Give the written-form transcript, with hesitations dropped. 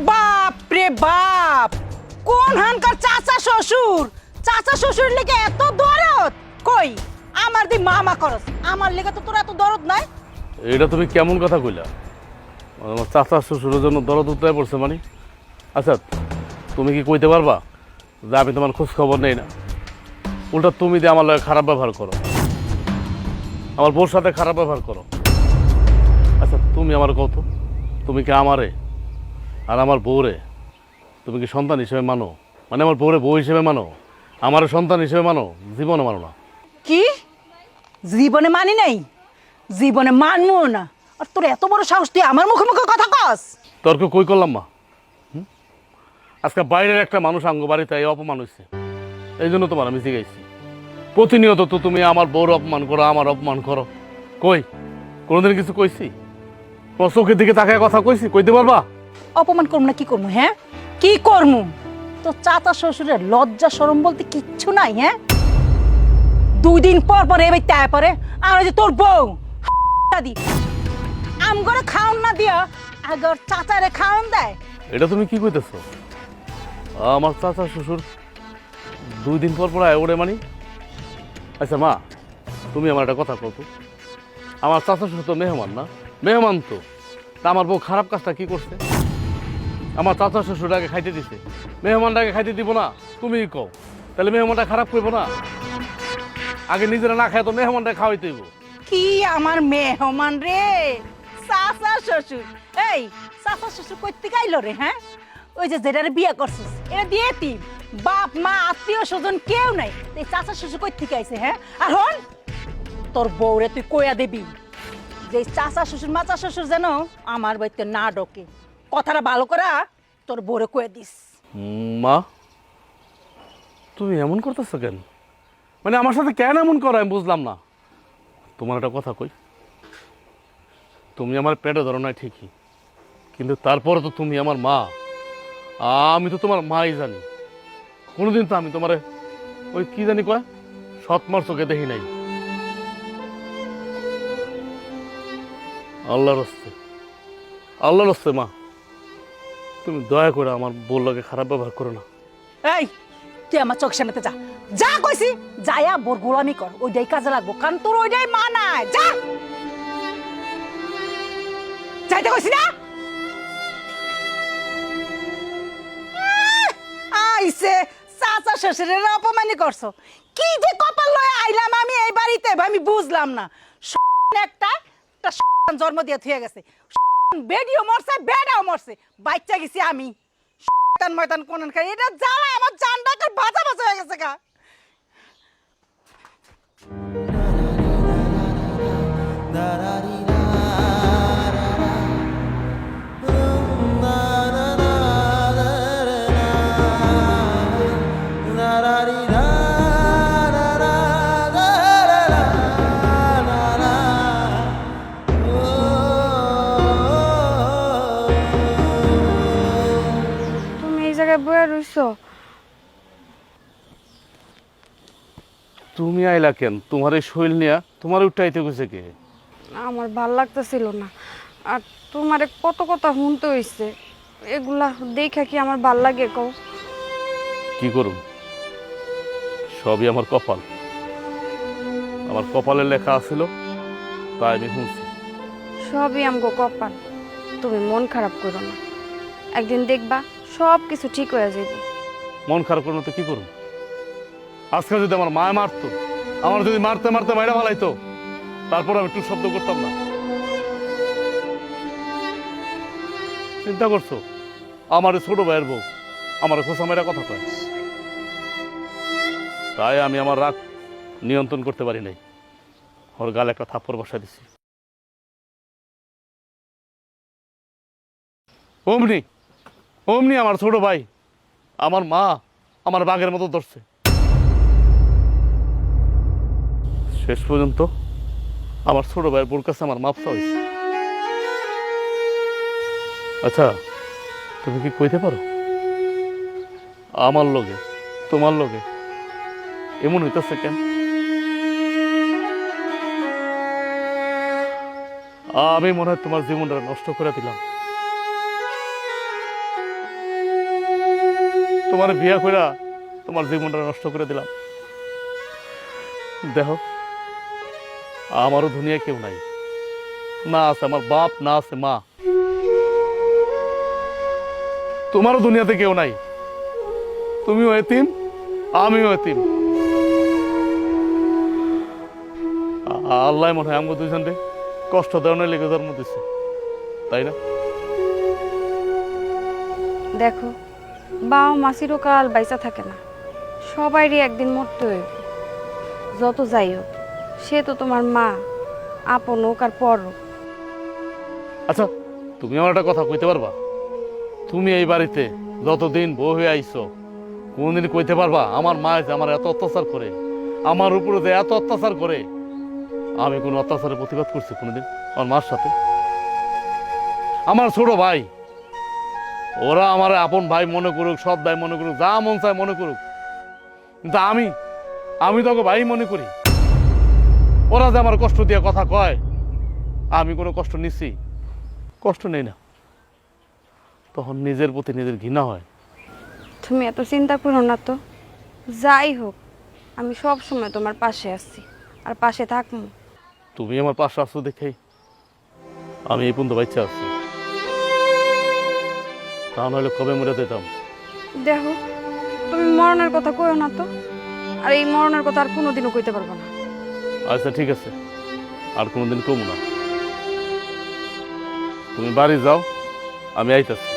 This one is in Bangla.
বাপ রে বাপ, কোন হানকার চাচা শ্বশুর লেগে এত দরদ? কই আমার দি মামা করস, আমার লেগে তো তোর এত দরদ নাই। এটা তুমি কেমন কথা কইলা? আমার চাচা শ্বশুরের জন্য দরদ উত্তায় পড়ছে মানে? আচ্ছা, তুমি কি কইতে পারবা যে আমি তোমার খোঁজ খবর নেই না? উল্টা তুমি দিয়ে আমার লগে খারাপ ব্যবহার করো, আমার বউর সাথে খারাপ ব্যবহার করো। আচ্ছা, তুমি আমার কত, তুমি কি আমারে আর আমার বউরে তুমি কি সন্তান হিসেবে মানো? মানে আমার বউরে বউ হিসেবে মানো, আমার সন্তান হিসেবে মানো? জীবনে মানো না। কি জীবনে মানি নাই? জীবনে মানবো না। আর তোর এত বড় সাহস, তুই আমার মুখে মুখে কথা কস? তর্ক কই করলাম মা? আজকে বাইরের একটা মানুষ আঙ্গ বাড়িতে এই অপমান হয়েছে, এই জন্য তোমার আমি শিখাইছি। প্রতিনিয়ত তো তুমি আমার বউর অপমান করো, আমার অপমান করো। কই কোনোদিন কিছু কইছি? তোমার চোখের দিকে তাকায় কথা কইছি? কইতে পারবা? অপমান করবো না কি করবো? হ্যাঁ কি করবো? তোর চাচা শ্বশুরের লজ্জা শরম বলতে কিচ্ছু নাই? হ্যাঁ, 2 দিন পর পর এবার তাই পারে। আর ওই যে তোর বউ দি আম করে খাওন না দিয়া আগর চাচারে খাওন দেয়। এটা তুমি কি কইতেছো? আমার চাচা শ্বশুর 2 দিন পর পর আয় ওরে মানি? আচ্ছা মা, তুমি আমার একটা কথা কত, আমার চাচা শ্বশুর তো মেহমান না? মেহমান তো, তা আমার বউ খারাপ কাজটা কি করছে? আমার চাচা শ্বশুরটাকে খাইতে দিছে, মেহমানটাকে খাইতে দিব না? তুমি কও, তাহলে মেহমানটা খারাপ করবো না? আগে নিজেরা না খায় তো মেহমানটা খাওয়াইতে হইব। কি আমার মেহমান রে, চাচা শ্বশুর? এই চাচা শ্বশুর কইতে গাইলো রে? হ্যাঁ, ওই যে যেটারে বিয়ে করছিস এটা দিয়ে তিন বাপ মা আত্মীয় স্বজন কেউ নাই, এই চাচা শ্বশুর কই থেকে আইছে? হ্যাঁ, আর হন তোর বউরে তুই কইয়া দিবি যে চাচা শ্বশুর মাচা শ্বশুর যেন আমার বাড়িতে না ঢোকে। কথাটা ভালো করা তোর বউরে কয়ে দিস। মা, তুমি এমন করতেছো কেন? মানে আমার সাথে কেন এমন করো আমি বুঝলাম না। তোমার একটা কথা কই, তুমি আমার পেটে ধরো নাই ঠিকই, কিন্তু তারপরে তো তুমি আমার মা। আমি তো তোমার মাই জানি। কোনোদিন তো আমি তোমার ওই কি জানি কয় সৎমার চোখে দেখি নাই। আল্লাহর হস্তে, আল্লাহর হস্তে মা, তুমি দয়া করে আমার বউলাকে খারাপ ব্যবহার করো না। এই তুই আমার চোখ সামনে যা, যা কইছি যায়া বোর গোলামি কর, ওইটাই কাজে লাগবো, কারণ তোর ওইটাই মানায়। যা, যাইতে কইছি না? আইছে চাচা শ্বশুরের অপমানি করছো। কি যে কপাল লয়ে আইলাম আমি এই বাড়িতে আমি বুঝলাম না। একটা একটা জন্ম দিয়ে থুয়ে গেছে, বেডিও মরছে বেডাও মরছে, বাচ্চা গেছি আমি। ময়দান কোন খাই এটা জ্বালা আমার জানটা ভাজা ভাজা হয়ে গেছে গা। তুমি এই জায়গায় বয়ে রইছো? তুমি আইলা কেন? তোমার এই শৈল নিয়া তোমার উঠাইতে গেছে কে? আমার ভাল লাগতেছিল না, আর তোমারে কত কথা শুনতে হইছে, এগুলা দেখা কি আমার ভাল লাগে কও? কি করুম, সবই আমার কপাল। আমার কপালে লেখা আছিল, তাই আমি শুনছি। সবই আমগো কপাল। তুমি মন খারাপ করো না, একদিন দেখবা সব কিছু ঠিক হয়ে যাবে। মন খারাপ করলে তো কি করুম? আজকে যদি আমার মায় মারতো, আমার যদি মারতে মারতে মাইরা ফালাইতো, তারপর আমি একটু শব্দ করতাম না? চিন্তা করছো আমার ছোট ভাইয়ের বউ আমার খোসা মেরা কথা কয়, তাই আমি আমার রাগ নিয়ন্ত্রণ করতে পারি নাই, ওর গালে একটা থাপ্পড় বসাই দিছি। অমনি অমনি আমার ছোট ভাই, আমার মা আমার বাঘের মতো ধরছে। শেষ পর্যন্ত আমার ছোট ভাইয়ের বোর কাছে আমার মাপসা হয়েছে। আচ্ছা, তুমি কি কইতে পারো আমার লগে তোমার লগে এমন হইতেছে কেন? আমি মনে হয় তোমার জীবনটা নষ্ট করে দিলাম। তোমার বিয়া কইরা তোমার জীবনটা নষ্ট করে দিলাম। দেখো, আমারও দুনিয়া কেউ নাই, না আছে আমার বাপ, না আছে মা। তোমারও দুনিয়াতে কেউ নাই, তুমিও এতিম, আমিও এতিম। আল্লাহ মনে হয় আমাকে দুইজনকে কষ্ট দেওয়ার লেগে জন্ম দিচ্ছে, তাই না? দেখো, বাবা মা চিরকাল বাইচা থাকে না, সবাইরই একদিন মরতে হইব। যত যাই হোক, সে তো তোমার মা, আপন হোক আর পর হোক। আচ্ছা, তুমি আমার একটা কথা কইতে পারবা? তুমি এই বাড়িতে যতদিন বউ হয়ে আইছো, কোনদিন কইতে পারবা আমার মা যে আমার এত অত্যাচার করে, আমার উপরে যে এত অত্যাচার করে, আমি কোনো অত্যাচারের প্রতিবাদ করছি কোনোদিন আমার মার সাথে? আমার ছোট ভাই, ওরা আমার আপন ভাই মনে করুক, সৎ ভাই মনে করুক, যা মন চায় মনে করুক, কিন্তু আমি তোকে ভাই মনে করি। ওরা যে আমার কষ্ট দিয়ে কথা কয়, আমি কোনো কষ্ট নিচ্ছি? কষ্ট নেই না। তখন নিজের প্রতি নিজের ঘৃণা হয়। তুমি এত চিন্তা করো না তো, যাই হোক, আমি সব সময় তোমার পাশে আছি আর পাশে থাকবো। তুমি আমার পাশে আসছো দেখেই আমি এই পর্যন্ত বাচ্চা আছি, তা নাহলে কবে মরে যেতাম। দেখো, তুমি মরণের কথা কইও না তো, আর এই মরণের কথা আর কোনোদিনও কইতে পারবো না। আচ্ছা ঠিক আছে, আর কোনোদিন কমু না। তুমি বাড়ি যাও, আমি আইতাছি।